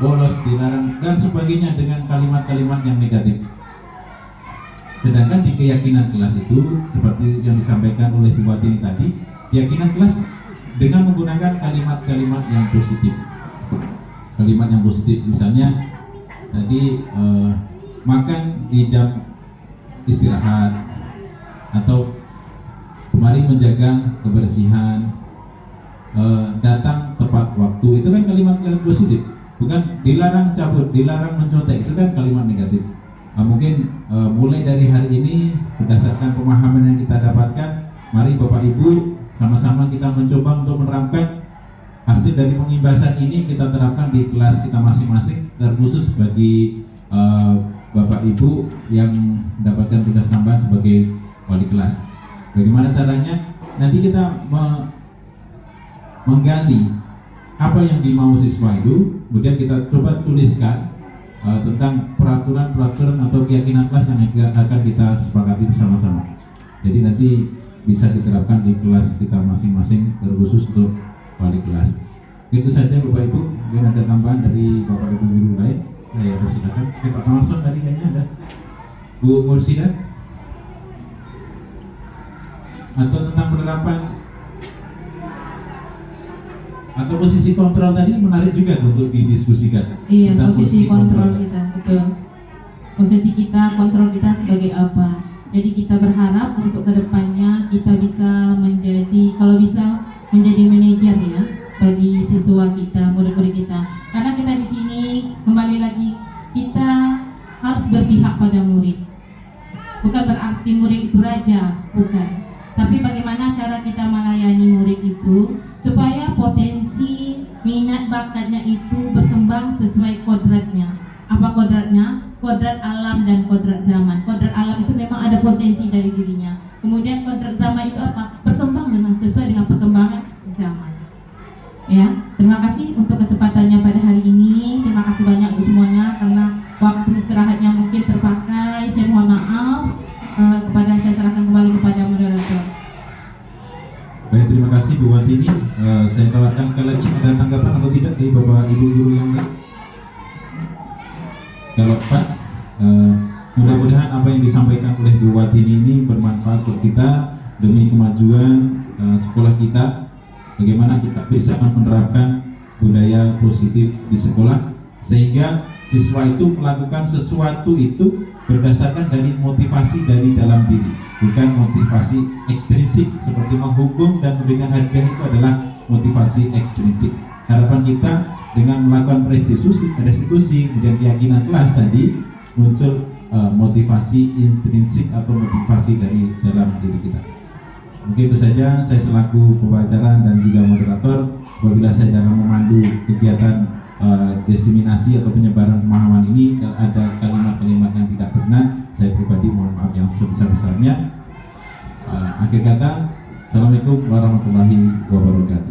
bolos, dilarang dan sebagainya dengan kalimat-kalimat yang negatif. Sedangkan di keyakinan kelas itu seperti yang disampaikan oleh Bu Watini tadi, keyakinan kelas dengan menggunakan kalimat-kalimat yang positif. Kalimat yang positif misalnya tadi makan di jam istirahat, atau mari menjaga kebersihan, datang tepat waktu. Itu kan kalimat-kalimat positif, bukan dilarang cabut, dilarang mencontek. Itu kan kalimat negatif. Mungkin mulai dari hari ini berdasarkan pemahaman yang kita dapatkan, mari Bapak Ibu sama-sama kita mencoba untuk menerapkan hasil dari pengimbasan ini, kita terapkan di kelas kita masing-masing, terkhusus bagi Bapak Ibu yang mendapatkan tugas tambahan sebagai wali kelas. Bagaimana caranya? Nanti kita menggali apa yang dimau siswa itu, kemudian kita coba tuliskan tentang peraturan-peraturan atau keyakinan kelas yang akan kita sepakati bersama-sama. Jadi nanti bisa diterapkan di kelas kita masing-masing, terkhusus untuk wali kelas. Itu saja Bapak Ibu. Mungkin ada tambahan dari Bapak Ibu guru lain, saya persilakan. Pak Kamarson tadi kayaknya ada. Bu Mursidah, atau tentang penerapan atau posisi kontrol tadi menarik juga untuk didiskusikan. Iya, tentang posisi kontrol kita, betul. Posisi kita, kontrol kita sebagai apa? Jadi kita berharap untuk kedepannya kita bisa menjadi, kalau bisa menjadi manajer ya bagi siswa kita, murid-murid kita. Karena kita di sini kembali lagi kita harus berpihak pada murid. Bukan berarti murid itu raja, bukan. Tapi bagaimana cara kita melayani murid itu supaya potensi minat bakatnya itu berkembang sesuai kodratnya. Apa kodratnya? Kodrat alam dan kodrat zaman. Kodrat alam itu memang ada potensi dari dirinya. Kemudian kodrat zaman itu apa? Berkembang dengan sesuai dengan perkembangan zaman. Ya, terima kasih untuk kesempatannya pada hari ini. Terima kasih banyak untuk semuanya karena waktu istirahatnya mungkin terpakai. Saya mohon maaf. Kepada saya serahkan kembali kepada moderator. Baik, terima kasih Bu Watini. Saya tawarkan sekali lagi, ada tanggapan atau tidak dari Bapak Ibu guru yang lain? Kalau pas, mudah-mudahan apa yang disampaikan oleh Bu Watini ini bermanfaat untuk kita demi kemajuan sekolah kita. Bagaimana kita bisa menerapkan budaya positif di sekolah sehingga siswa itu melakukan sesuatu itu berdasarkan dari motivasi dari dalam diri, bukan motivasi ekstrinsik seperti menghukum dan memberikan hadiah. Itu adalah motivasi ekstrinsik. Harapan kita dengan melakukan restitusi kemudian keyakinan kelas tadi muncul motivasi intrinsik atau motivasi dari dalam diri kita. Mungkin itu saja saya selaku pembicara dan juga moderator. Apabila saya dalam memandu kegiatan diseminasi atau penyebaran pemahaman ini ada kalimat-kalimat yang tidak benar, saya pribadi mohon maaf yang sebesar-besarnya. Akhir kata, Assalamualaikum warahmatullahi wabarakatuh.